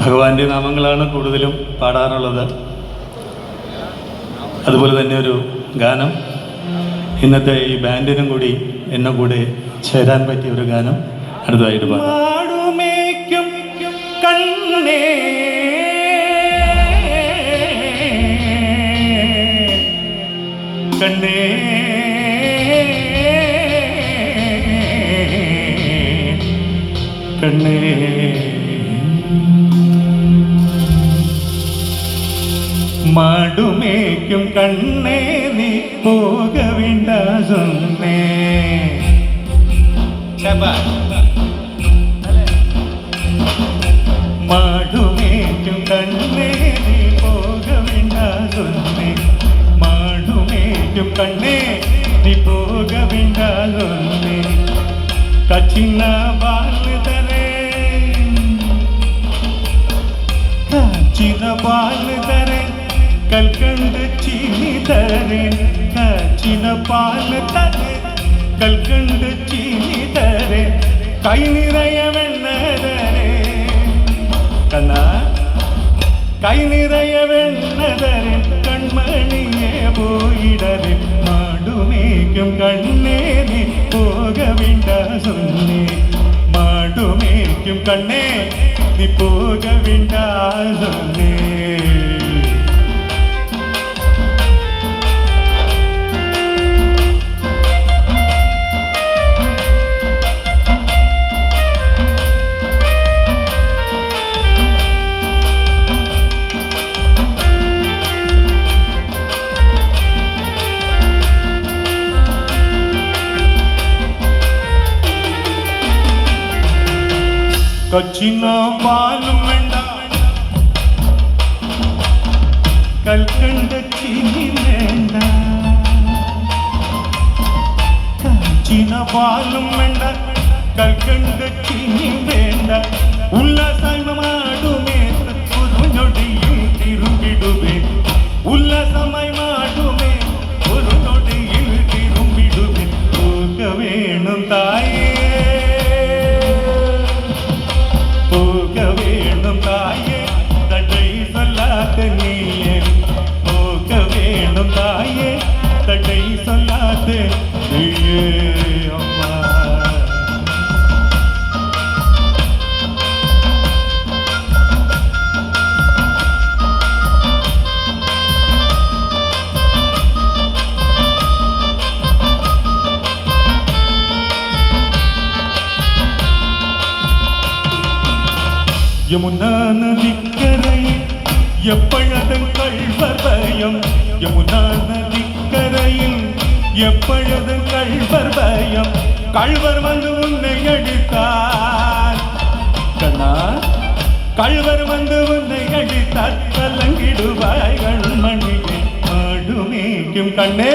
ഭഗവാന്റെ നാമങ്ങളാണ് കൂടുതലും പാടാറുള്ളത്. അതുപോലെ തന്നെ ഒരു ഗാനം ഇന്നത്തെ ഈ ബാൻഡിനും കൂടി എന്നെ കൂടെ ചേരാൻ പറ്റിയ ഒരു ഗാനം അടുത്തതായിട്ട് പാടാം. കണ്ണേ കണ്ണേ മാടുമേക്കും കണ്ണേ നീ പോക വേണ്ട സൊന്നേ. മാടുമേക്കും കണ്ണേ നീ പോക വേണ്ട സൊന്നേ. മാടുമേക്കും കണ്ണേ നീ പോക വേണ്ട സൊന്നേ. കച്ചിന ബാൽ തരേ കച്ചിന ബാൽ തരേ കൽക്കണ്ട് ചീനി തരേ. കച്ചിന പാൽ തരേ കൽക്കണ്ട് ചീനി തരേ. കൈ നിറയ വെണ്ണ തരേ കണ്ണ കൈ നിറയ വെണ്ണ തരേ. കൺമണിയെ പോയിടരേ. മാടുമേക്കും കണ്ണേ നീ പോക വേണ്ട സൊന്നേ. മാടുമേക്കും കണ്ണേ നീ പോക വേണ്ട സൊന്നേ. കച്ചിന പാലും വേണ്ട കൽക്കണ്ട ചീനി വേണ്ട. കച്ചിന പാലും വേണ്ട കൽക്കണ്ട ചീനി വേണ്ട. ഉല്ലാസമായി മാടുമേ ഒരു നൊടിയിൽ തിരുമ്പിടുവേ. ഉല്ലാസമായി മാടുമേ ഒരു നൊടിയിൽ തിരുമ്പിടുവേ. പോക വേണം തായേ போக வேணும் தாயே தடை சொல்லாத நீயே. போக வேணும் தாயே தடை சொல்லாத நீயே அம்மா. யமுனா நதிக்கரையில் எப்பொழுதும் கள்வர் பயம். யமுனா நதிக்கரையில் எப்பொழுதும் கள்வர் பயம். கள்வர் வந்து உன்னை அடித்தார் கண்ணா. கள்வர் வந்து உன்னை அடித்தார் கலங்கிடுவாய் கண்மணியை. மாடுமேக்கும் கண்ணே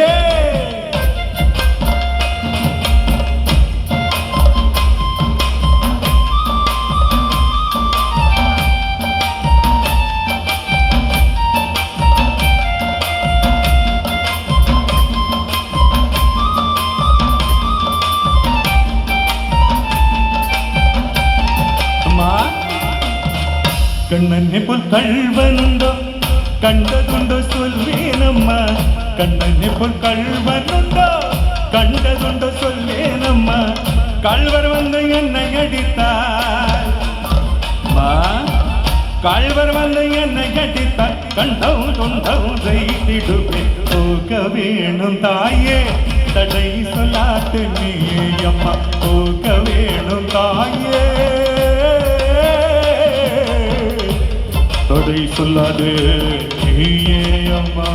കണ്ണനെ പോൽ കൾവനുണ്ടോ കണ്ടതുണ്ടോ ചൊല്ലേനമ്മ. കണ്ണനെ പോൽ കൾവനുണ്ടോ കണ്ടതുണ്ടോ ചൊല്ലേനമ്മ. കൾവർ വന്ന് എന്നെ അടിത്താൽ കൾവർ വന്ന് എന്നെ അടിത്താൽ കണ്ടവും തൊണ്ടവും ചെയ്തിടുവേ. പോക വേണം തായേ തടൈ சொல்லாத நீயே அம்மா. போக வேணும் தாயே தடை சொல்லாதே நீயே அம்மா.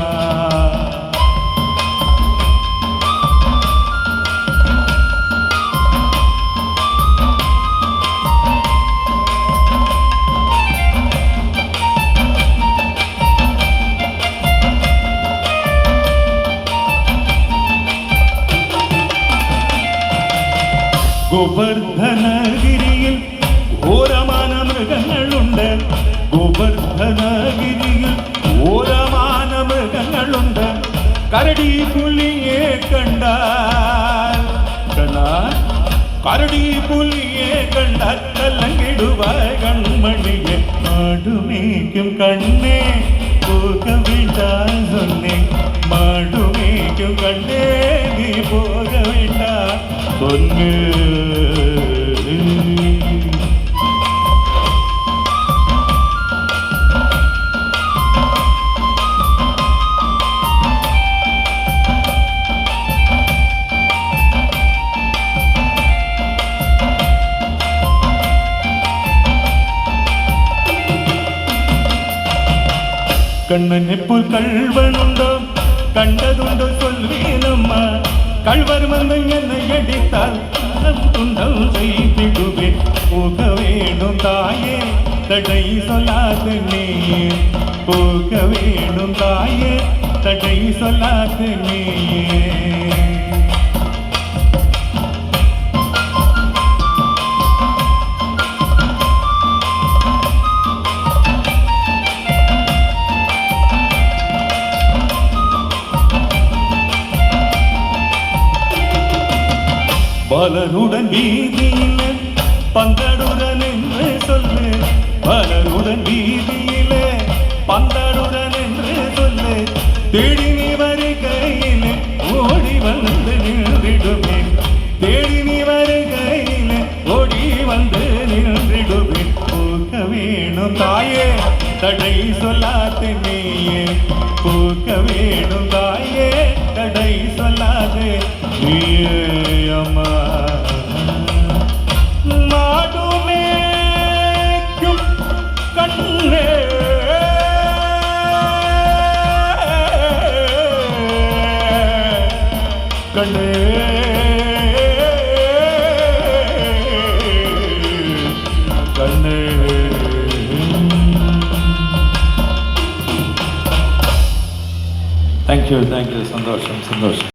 ഗോവർദ്ധനഗിരിയിൽ ഘോരமான മൃഗങ്ങളുണ്ട്. ഗോവർദ്ധനഗിരിയിൽ ഘോരமான മൃഗങ്ങളുണ്ട്. കരടി പുലിയെ കണ്ടാൽ കരടി പുലിയെ കണ്ടാൽ കലങ്കിടുവായ് കൺമണിയെ. மாடுமேய்க்கும் கண்ணே போக வேண்டாம் சொன்னேன், மாடுமேய்க்கும் கண்ணே நீ போக வேண்டாம் சொன்னே. கண்ணனை போல் கள்வனுண்டோ கண்டதுண்டோ சொல்வேனம்மா, கள்வர் வந்து என்னை அடித்தால் துண்டல் செய்திடுவேன். போக வேணும் தாயே தடை சொல்லாது நீயே, போக வேணும் தாயே தடை சொல்லாது நீயே. பலருடன் வீதியில பந்தடுடன் என்று சொல்லு, பலருடன் வீதியில பந்தடுடன் என்று சொல்லு, தேடி நீ வருகையில ஓடி வந்து நின்றிடுவேன், தேடி நீ வருகையில ஓடி வந்து நின்றிடுவேன். போக வேணும் தாயே தடை சொல்லாது நீயே, போக வேணும் தாயே தடை சொல்லாது நீயே. அம்மா மாடுமேய்க்கும் கண்ணே கண்ணே கண்ணே. தேங்க்யூ, சந்தோஷம்.